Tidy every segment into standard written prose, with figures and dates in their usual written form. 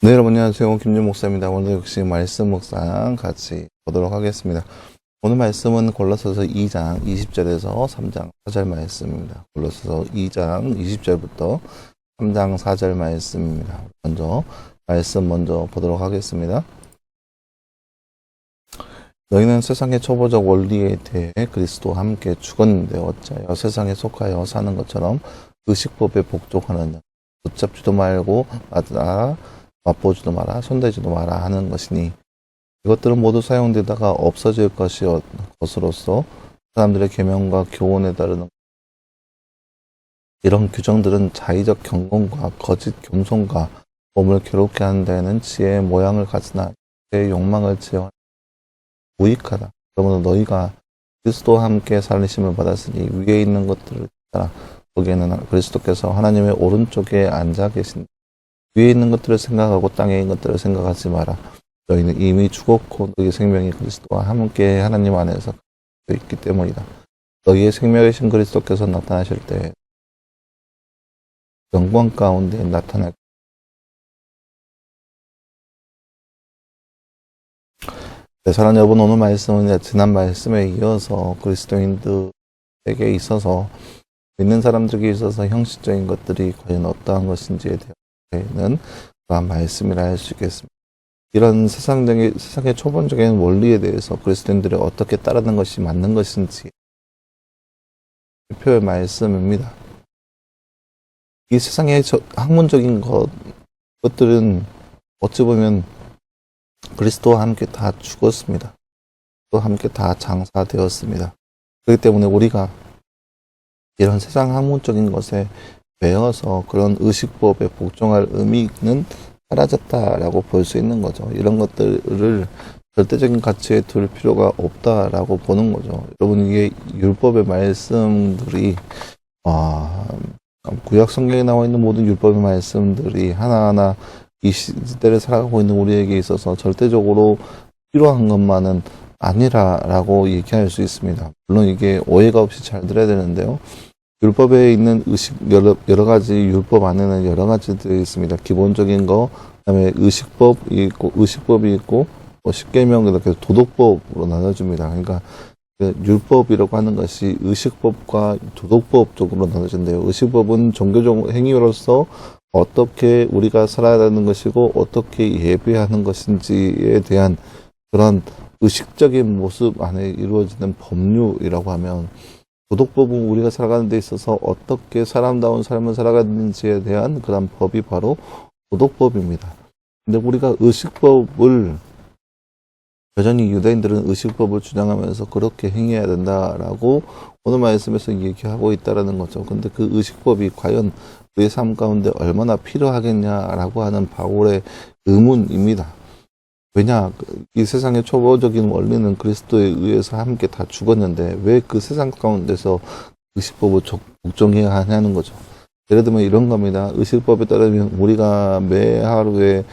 네, 여러분 안녕하세요. 김준 목사입니다. 오늘 역시 말씀 묵상 같이 보도록 하겠습니다. 오늘 말씀은 골로새서 2장 20절에서 3장 4절 말씀입니다. 골로새서 2장 20절부터 3장 4절 말씀입니다. 말씀 먼저 보도록 하겠습니다. 너희는 세상의 초보적 원리에 대해 그리스도와 함께 죽었는데 어찌하여 세상에 속하여 사는 것처럼 의식법에 복종하느냐. 붙잡지도 말고 맛보지도 마라, 손대지도 마라 하는 것이니 이것들은 모두 사용되다가 없어질 것으로서 사람들의 계명과 교훈에 따르는 이런 규정들은 자의적 경건과 거짓 겸손과 몸을 괴롭게 하는 데에는 지혜의 모양을 가지나 내 욕망을 지어하는 무익하다. 그러므로 너희가 그리스도와 함께 살리심을 받았으니 위에 있는 것들을 따라 거기에는 그리스도께서 하나님의 오른쪽에 앉아 계신다. 위에 있는 것들을 생각하고 땅에 있는 것들을 생각하지 마라. 너희는 이미 죽었고 너희 생명이 그리스도와 함께 하나님 안에서 있기 때문이다. 너희의 생명이신 그리스도께서 나타나실 때 영광 가운데 나타날 사랑하는 여러분, 오늘 말씀은 지난 말씀에 이어서 그리스도인들에게 있어서 믿는 사람들에게 있어서 형식적인 것들이 과연 어떠한 것인지에 대해서는 그러한 말씀이라 할 수 있겠습니다. 이런 세상의 초본적인 원리에 대해서 그리스도인들이 어떻게 따르는 것이 맞는 것인지 대표의 말씀입니다. 이 세상의 학문적인 것들은 어찌 보면 그리스도와 함께 다 죽었습니다. 또 함께 다 장사되었습니다. 그렇기 때문에 우리가 이런 세상 학문적인 것에 배워서 그런 의식법에 복종할 의미는 사라졌다라고 볼 수 있는 거죠. 이런 것들을 절대적인 가치에 둘 필요가 없다라고 보는 거죠. 여러분, 이게 율법의 말씀들이 구약 성경에 나와 있는 모든 율법의 말씀들이 하나하나 이 시대를 살아가고 있는 우리에게 있어서 절대적으로 필요한 것만은 아니라라고 얘기할 수 있습니다. 물론 이게 오해가 없이 잘 들어야 되는데요. 율법에 있는 여러 가지 율법 안에는 여러 가지들이 있습니다. 기본적인 거, 그다음에 의식법이 있고, 십계명 이렇게 도덕법으로 나눠집니다. 그러니까 율법이라고 하는 것이 의식법과 도덕법 쪽으로 나눠진대요. 의식법은 종교적 행위로서 어떻게 우리가 살아야 하는 것이고 어떻게 예배하는 것인지에 대한 그런 의식적인 모습 안에 이루어지는 법률이라고 하면, 도덕법은 우리가 살아가는 데 있어서 어떻게 사람다운 삶을 살아가는지에 대한 그런 법이 바로 도덕법입니다. 근데 우리가 의식법을 여전히 유대인들은 의식법을 주장하면서 그렇게 행해야 된다라고 오늘 말씀에서 얘기하고 있다라는 거죠. 근데 그 의식법이 과연 우리의 삶 가운데 얼마나 필요하겠냐라고 하는 바울의 의문입니다. 왜냐, 이 세상의 초보적인 원리는 그리스도에 의해서 함께 다 죽었는데 왜 그 세상 가운데서 의식법을 복종해야 하냐는 거죠. 예를 들면 이런 겁니다. 의식법에 따르면 우리가 매 하루에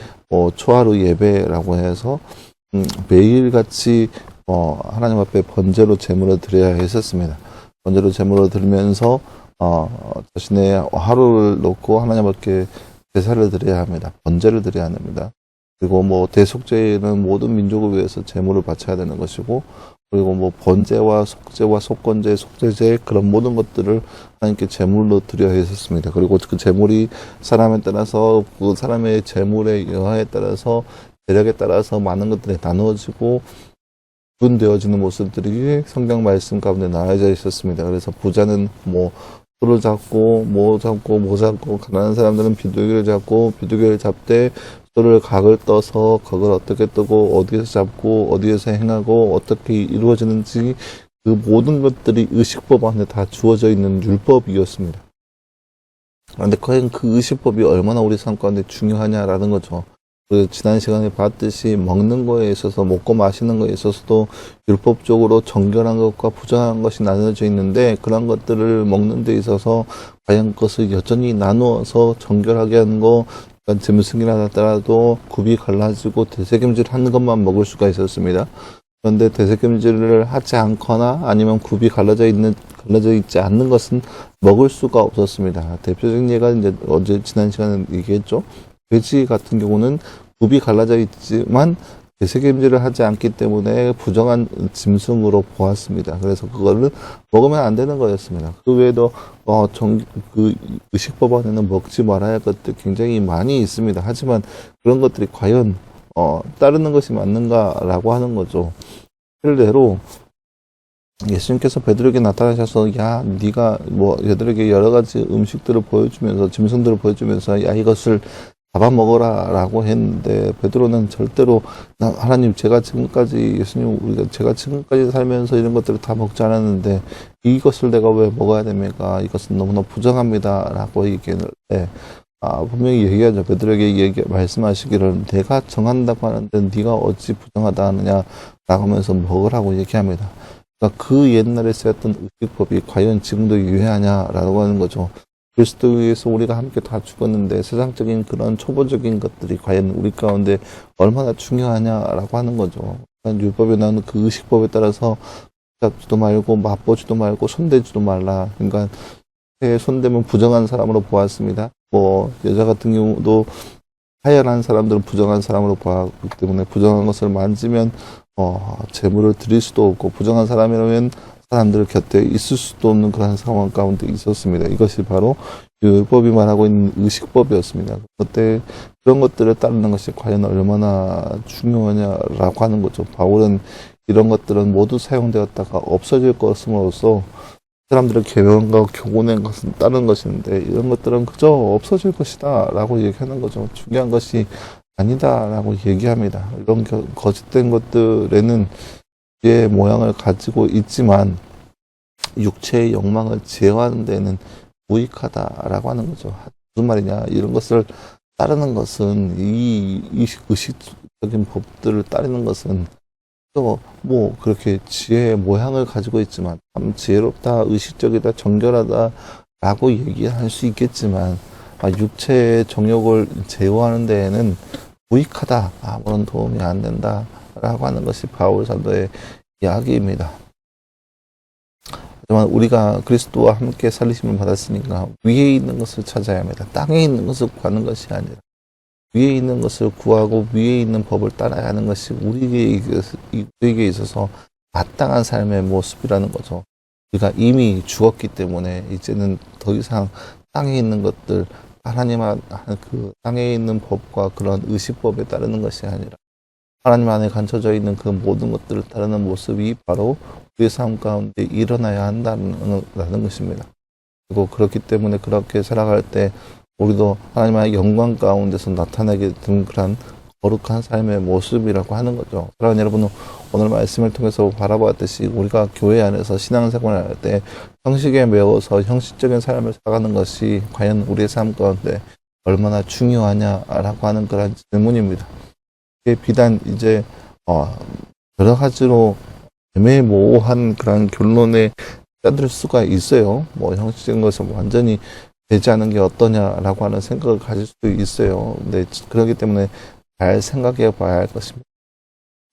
초하루 예배라고 해서 매일같이 하나님 앞에 번제로 제물을 드려야 했었습니다. 번제로 제물을 드리면서 자신의 하루를 놓고 하나님 앞에 제사를 드려야 합니다. 번제를 드려야 합니다. 그리고 대속죄는 모든 민족을 위해서 제물을 바쳐야 되는 것이고, 그리고 번제와 속죄와 속건제, 속죄제 그런 모든 것들을 하나님께 제물로 드려야 했었습니다. 그리고 그 제물이 사람에 따라서 그 사람의 제물의 여하에 따라서 대략에 따라서 많은 것들이 나누어지고 분되어지는 모습들이 성경 말씀 가운데 나와져 있었습니다. 그래서 부자는 소를 잡고 뭐 잡고 가난한 사람들은 비둘기를 잡고 비둘기를 잡되 소를 각을 떠서 각을 어떻게 뜨고 어디에서 잡고 어디에서 행하고 어떻게 이루어지는지 그 모든 것들이 의식법 안에 다 주어져 있는 율법이었습니다. 그런데 과연 그 의식법이 얼마나 우리 삶 가운데 중요하냐라는 거죠. 지난 시간에 봤듯이 먹는 거에 있어서 먹고 마시는 거에 있어서도 율법적으로 정결한 것과 부정한 것이 나눠져 있는데, 그런 것들을 먹는 데 있어서 과연 그것을 여전히 나누어서 정결하게 하는 거, 짐승이나 따라도 굽이 갈라지고 대세김질 하는 것만 먹을 수가 있었습니다. 그런데 대세김질을 하지 않거나 아니면 굽이 갈라져 있지 않는 것은 먹을 수가 없었습니다. 대표적인 예가 지난 시간에 얘기했죠. 돼지 같은 경우는 굽이 갈라져 있지만 되새김질을 하지 않기 때문에 부정한 짐승으로 보았습니다. 그래서 그거를 먹으면 안 되는 거였습니다. 그 외에도 그 의식법안에는 먹지 말아야 할 것들 굉장히 많이 있습니다. 하지만 그런 것들이 과연 따르는 것이 맞는가라고 하는 거죠. 실례로 예수님께서 베드로에게 나타나셔서 야 네가 뭐 얘들에게 여러 가지 음식들을 보여주면서 짐승들을 보여주면서 야 이것을 잡아먹어라 라고 했는데 베드로는 절대로 하나님 제가 지금까지 제가 지금까지 살면서 이런 것들을 다 먹지 않았는데 이것을 내가 왜 먹어야 됩니까? 이것은 너무나 부정합니다 라고 얘기를 분명히 얘기하죠. 베드로에게 말씀하시기를 내가 정한다고 하는데 네가 어찌 부정하다 하느냐 라고 하면서 먹으라고 얘기합니다. 그러니까 그 옛날에 쓰였던 의식법이 과연 지금도 유효하냐라고 하는 거죠. 그리스도 위해서 우리가 함께 다 죽었는데 세상적인 그런 초보적인 것들이 과연 우리 가운데 얼마나 중요하냐라고 하는 거죠. 그러니까 율법에 나오는 그 의식법에 따라서 잡지도 말고 맛보지도 말고 손대지도 말라. 그러니까 손대면 부정한 사람으로 보았습니다. 뭐 여자 같은 경우도 하얀한 사람들은 부정한 사람으로 보았기 때문에 부정한 것을 만지면 재물을 드릴 수도 없고 부정한 사람이라면 사람들 곁에 있을 수도 없는 그런 상황 가운데 있었습니다. 이것이 바로 율법이 말하고 있는 의식법이었습니다. 그때 그런 것들을 따르는 것이 과연 얼마나 중요하냐라고 하는 거죠. 바울은 이런 것들은 모두 사용되었다가 없어질 것으로서 사람들의 계명과 교훈의 것은 따르는 것인데 이런 것들은 그저 없어질 것이다 라고 얘기하는 거죠. 중요한 것이 아니다 라고 얘기합니다. 이런 거짓된 것들에는 의 모양을 가지고 있지만 육체의 욕망을 제어하는 데는 무익하다라고 하는 거죠. 무슨 말이냐? 이런 것을 따르는 것은 이 의식적인 법들을 따르는 것은 또 뭐 그렇게 지혜의 모양을 가지고 있지만 참 지혜롭다, 의식적이다, 정결하다라고 얘기할 수 있겠지만 육체의 정욕을 제어하는 데에는 무익하다, 아무런 도움이 안 된다라고 하는 것이 바울 사도의 이야기입니다. 하지만 우리가 그리스도와 함께 살리심을 받았으니까 위에 있는 것을 찾아야 합니다. 땅에 있는 것을 구하는 것이 아니라 위에 있는 것을 구하고 위에 있는 법을 따라야 하는 것이 우리에게 있어서 마땅한 삶의 모습이라는 거죠. 우리가 이미 죽었기 때문에 이제는 더 이상 땅에 있는 것들, 하나님 그 땅에 있는 법과 그런 의식법에 따르는 것이 아니라 하나님 안에 감춰져 있는 그 모든 것들을 따르는 모습이 바로 우리의 삶 가운데 일어나야 한다는 것입니다. 그리고 그렇기 때문에 그렇게 살아갈 때 우리도 하나님의 영광 가운데서 나타나게 된 그런 거룩한 삶의 모습이라고 하는 거죠. 사랑하는 여러분, 오늘 말씀을 통해서 바라보았듯이 우리가 교회 안에서 신앙생활을 할 때 형식에 매워서 형식적인 삶을 살아가는 것이 과연 우리의 삶 가운데 얼마나 중요하냐라고 하는 그런 질문입니다. 이게 비단 이제 여러 가지로 애매모호한 그런 결론에 짜들 수가 있어요. 뭐 형식적인 것은 완전히 되지 않은 게 어떠냐라고 하는 생각을 가질 수도 있어요. 근데 그렇기 때문에 잘 생각해 봐야 할 것입니다.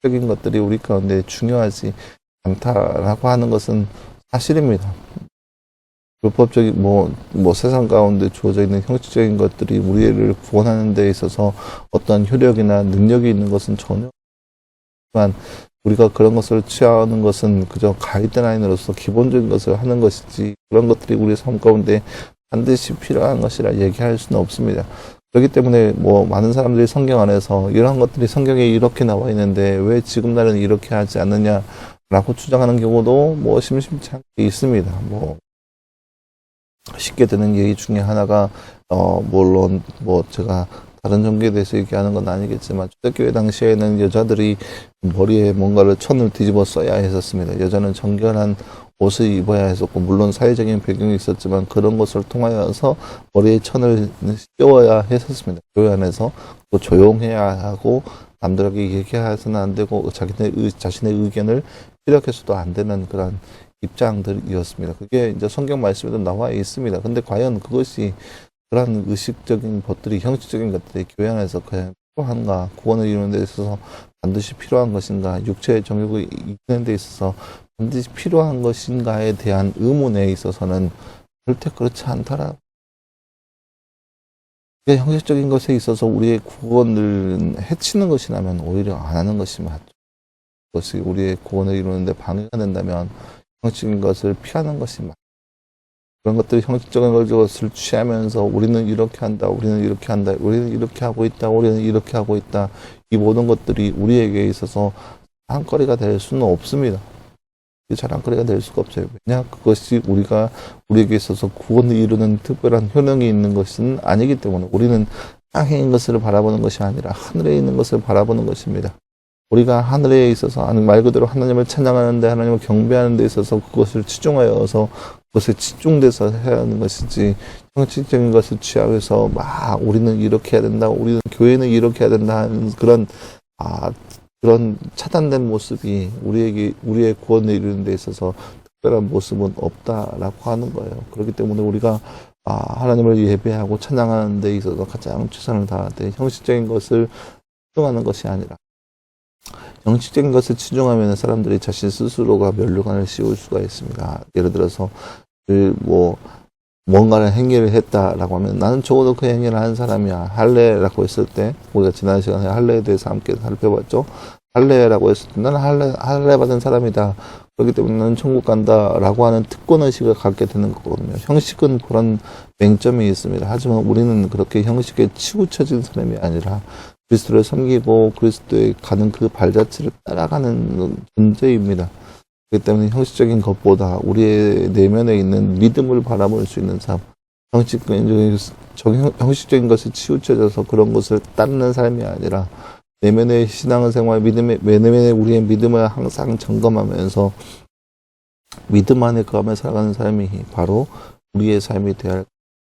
적인 것들이 우리 가운데 중요하지 않다라고 하는 것은 사실입니다. 율법적인 세상 가운데 주어져 있는 형식적인 것들이 우리를 구원하는 데 있어서 어떤 효력이나 능력이 있는 것은 전혀 없지만 우리가 그런 것을 취하는 것은 그저 가이드라인으로서 기본적인 것을 하는 것이지 그런 것들이 우리 삶 가운데 반드시 필요한 것이라 얘기할 수는 없습니다. 그렇기 때문에 많은 사람들이 성경 안에서 이런 것들이 성경에 이렇게 나와 있는데 왜 지금 날은 이렇게 하지 않느냐라고 주장하는 경우도 심심치 않게 있습니다. 쉽게 되는 얘기 중에 하나가 물론 제가 다른 종교에 대해서 얘기하는 건 아니겠지만 초대교회 당시에는 여자들이 머리에 뭔가를 천을 뒤집어 써야 했었습니다. 여자는 정결한 옷을 입어야 했었고 물론 사회적인 배경이 있었지만 그런 것을 통하여서 머리에 천을 씌워야 했었습니다. 교회 안에서 또 조용해야 하고 남들에게 얘기해서는 안 되고 자신의 의견을 피력해서도 안 되는 그런 입장들이었습니다. 그게 이제 성경 말씀에도 나와 있습니다. 근데 과연 그것이 그런 의식적인 것들이 형식적인 것들이 교회 안에서 그냥 필요한가? 구원을 이루는 데 있어서 반드시 필요한 것인가? 육체의 정욕을 이기는 데 있어서 반드시 필요한 것인가에 대한 의문에 있어서는 절대 그렇지 않더라. 형식적인 것에 있어서 우리의 구원을 해치는 것이라면 오히려 안 하는 것이 맞죠. 그것이 우리의 구원을 이루는데 방해가 된다면 형식적인 것을 피하는 것이 맞죠. 그런 것들이 형식적인 것을 취하면서 우리는 이렇게 한다, 우리는 이렇게 한다, 우리는 이렇게 하고 있다, 우리는 이렇게 하고 있다. 이 모든 것들이 우리에게 있어서 자랑거리가 될 수는 없습니다. 자랑거리가 될 수가 없어요. 왜냐? 그것이 우리에게 있어서 구원을 이루는 특별한 효능이 있는 것은 아니기 때문에 우리는 땅에 있는 것을 바라보는 것이 아니라 하늘에 있는 것을 바라보는 것입니다. 우리가 하늘에 있어서 말 그대로 하나님을 찬양하는데 하나님을 경배하는 데 있어서 그것을 치중하여서 그것에 집중돼서 해야 하는 것이지 형식적인 것을 취하여서 막 우리는 이렇게 해야 된다, 우리는 교회는 이렇게 해야 된다 하는 그런 차단된 모습이 우리의 구원을 이루는 데 있어서 특별한 모습은 없다라고 하는 거예요. 그렇기 때문에 우리가 하나님을 예배하고 찬양하는 데 있어서 가장 최선을 다하되 형식적인 것을 치중하는 것이 아니라 형식적인 것을 치중하면 사람들이 자신 스스로가 면류관을 씌울 수가 있습니다. 예를 들어서 뭔가를 행위를 했다라고 하면 나는 적어도 그 행위를 한 사람이야. 할례라고 했을 때 우리가 지난 시간에 할례에 대해서 함께 살펴봤죠. 할례라고 했을 때 나는 할례 받은 사람이다. 그렇기 때문에 나는 천국 간다라고 하는 특권의식을 갖게 되는 거거든요. 형식은 그런 맹점이 있습니다. 하지만 우리는 그렇게 형식에 치우쳐진 사람이 아니라 그리스도를 섬기고 그리스도에 가는 그 발자취를 따라가는 존재입니다. 그렇기 때문에 형식적인 것보다 우리의 내면에 있는 믿음을 바라볼 수 있는 삶, 형식적인 것에 치우쳐져서 그런 것을 따르는 삶이 아니라 내면의 신앙생활, 내면의 우리의 믿음을 항상 점검하면서 믿음 안에 거하며 살아가는 삶이 바로 우리의 삶이 되어야 할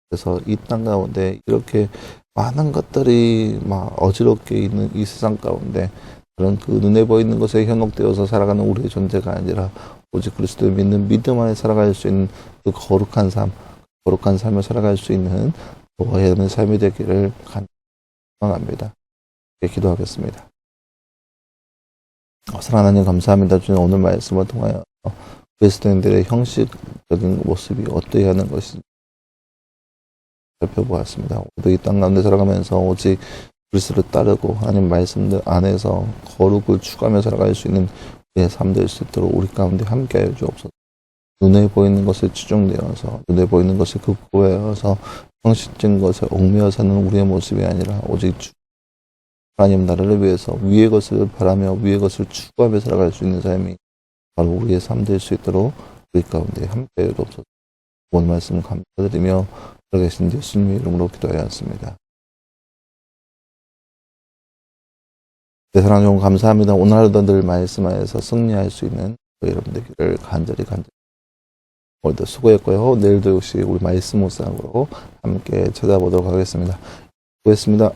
그래서 이 땅 가운데 이렇게 많은 것들이 막 어지럽게 있는 이 세상 가운데 그런 그 눈에 보이는 것에 현혹되어서 살아가는 우리의 존재가 아니라 오직 그리스도를 믿는 믿음 안에 살아갈 수 있는 그 거룩한 삶을 살아갈 수 있는 도와야 하는 삶이 되기를 간절합니다. 기도하겠습니다. 사랑하는 하나님 감사합니다. 주님 오늘 말씀을 통하여 그리스도인들의 형식적인 모습이 어떠해야 하는 것인지 살펴보았습니다. 우리도 이 땅 가운데 살아가면서 오직 그리스도를 따르고 하나님 말씀들 안에서 거룩을 추구하며 살아갈 수 있는 우리의 삶 될 수 있도록 우리 가운데 함께하여 주옵소서. 눈에 보이는 것에 치중되어서 눈에 보이는 것을 극구하여서 형식적인 것에 얽매여 사는 우리의 모습이 아니라 오직 하나님 나라를 위해서 위의 것을 바라며 위의 것을 추구하며 살아갈 수 있는 삶이 바로 우리의 삶 될 수 있도록 우리 가운데 함께하여 주옵소서. 오늘 말씀 감사드리며 살아계신 예수님의 이름으로 기도하였습니다. 네, 사랑하는 여러분 감사합니다. 오늘 하루도 늘 말씀하여서 승리할 수 있는 여러분들을 간절히 오늘도 수고했고요. 내일도 역시 우리 말씀 묵상으로 함께 찾아보도록 하겠습니다. 수고했습니다.